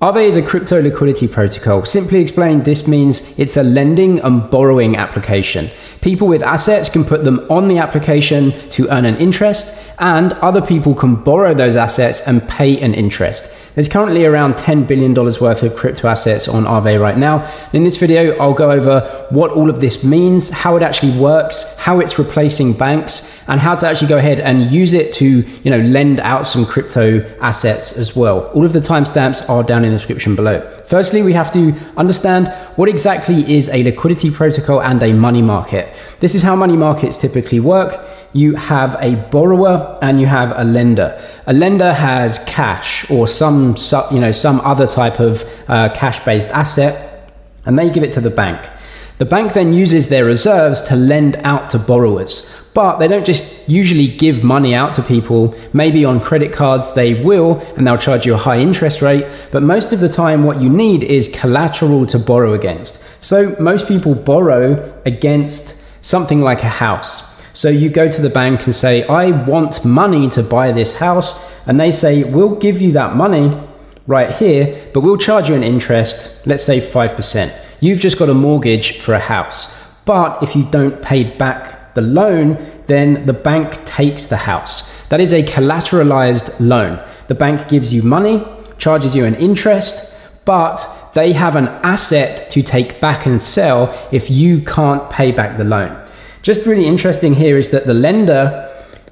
Aave is a crypto liquidity protocol. Simply explained, this means it's a lending and borrowing application. People with assets can put them on the application to earn an interest, and other people can borrow those assets and pay an interest. There's currently around $10 billion worth of crypto assets on Aave right now. In this video, I'll go over what all of this means, how it actually works, how it's replacing banks, and how to actually go ahead and use it to, lend out some crypto assets as well. All of the timestamps are down in the description below. Firstly, we have to understand what exactly is a liquidity protocol and a money market. This is how money markets typically work. You have a borrower and you have a lender. A lender has cash or some other type of cash-based asset, and they give it to the bank. The bank then uses their reserves to lend out to borrowers, but they don't just usually give money out to people. Maybe on credit cards they will, and they'll charge you a high interest rate, but most of the time what you need is collateral to borrow against. So most people borrow against something like a house. So you go to the bank and say, I want money to buy this house, and they say, we'll give you that money right here, but we'll charge you an interest, let's say 5%. You've just got a mortgage for a house, but if you don't pay back the loan, then the bank takes the house. That is a collateralized loan. The bank gives you money, charges you an interest, but they have an asset to take back and sell if you can't pay back the loan. Just really interesting here is that the lender,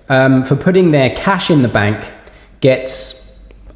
for putting their cash in the bank, gets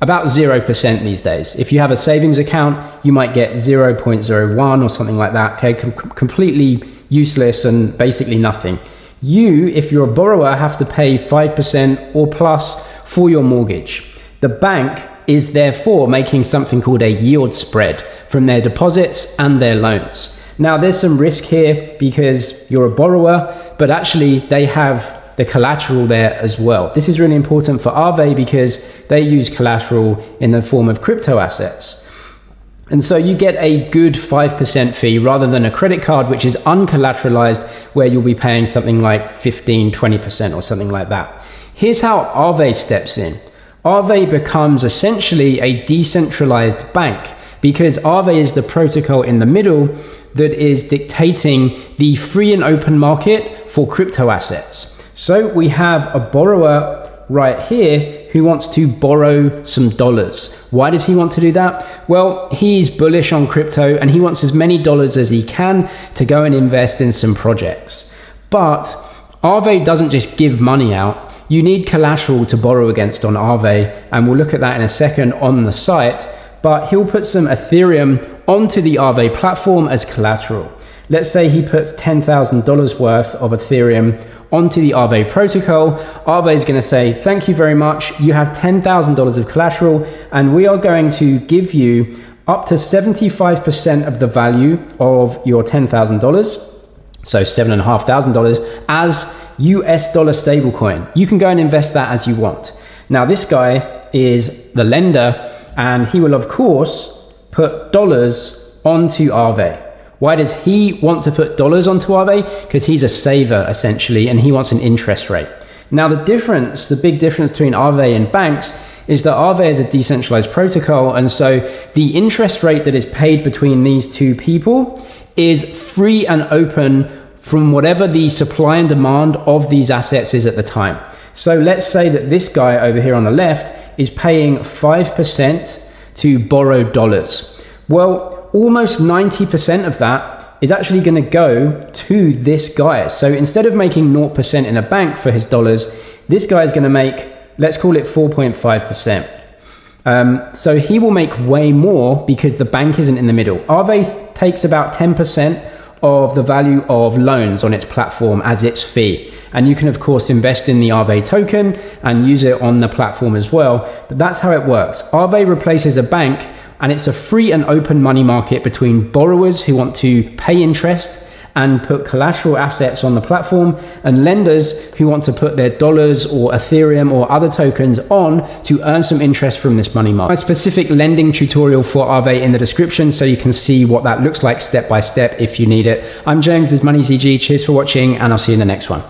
about 0% these days. If you have a savings account, you might get 0.01 or something like that. Okay, completely useless and basically nothing. You, if you're a borrower, have to pay 5% or plus for your mortgage. The bank is therefore making something called a yield spread from their deposits and their loans. Now, there's some risk here because you're a borrower, but actually they have the collateral there as well. This is really important for Aave because they use collateral in the form of crypto assets. And so you get a good 5% fee rather than a credit card, which is uncollateralized, where you'll be paying something like 15, 20% or something like that. Here's how Aave steps in. Aave becomes essentially a decentralized bank because Aave is the protocol in the middle that is dictating the free and open market for crypto assets. So we have a borrower right here who wants to borrow some dollars. Why does he want to do that? Well, he's bullish on crypto and he wants as many dollars as he can to go and invest in some projects. But Aave doesn't just give money out. You need collateral to borrow against on Aave, and we'll look at that in a second on the site. But he'll put some Ethereum onto the Aave platform as collateral. Let's say he puts $10,000 worth of Ethereum onto the Aave protocol. Aave is going to say, thank you very much. You have $10,000 of collateral, and we are going to give you up to 75% of the value of your $10,000. So $7,500 as US dollar stablecoin. You can go and invest that as you want. Now, this guy is the lender, and he will, of course, put dollars onto Aave. Why does he want to put dollars onto Aave? Because he's a saver, essentially, and he wants an interest rate. Now, the big difference between Aave and banks is that Aave is a decentralized protocol, and so the interest rate that is paid between these two people is free and open from whatever the supply and demand of these assets is at the time. So let's say that this guy over here on the left is paying 5% to borrow dollars. Well, almost 90% of that is actually going to go to this guy. So instead of making 0% in a bank for his dollars, this guy is going to make, let's call it 4.5%. So he will make way more because the bank isn't in the middle. Aave takes about 10% of the value of loans on its platform as its fee. And you can, of course, invest in the Aave token and use it on the platform as well. But that's how it works. Aave replaces a bank, and it's a free and open money market between borrowers who want to pay interest and put collateral assets on the platform, and lenders who want to put their dollars or Ethereum or other tokens on to earn some interest from this money market. A specific lending tutorial for Aave in the description so you can see what that looks like step by step if you need it. I'm James with MoneyZG. Cheers for watching, and I'll see you in the next one.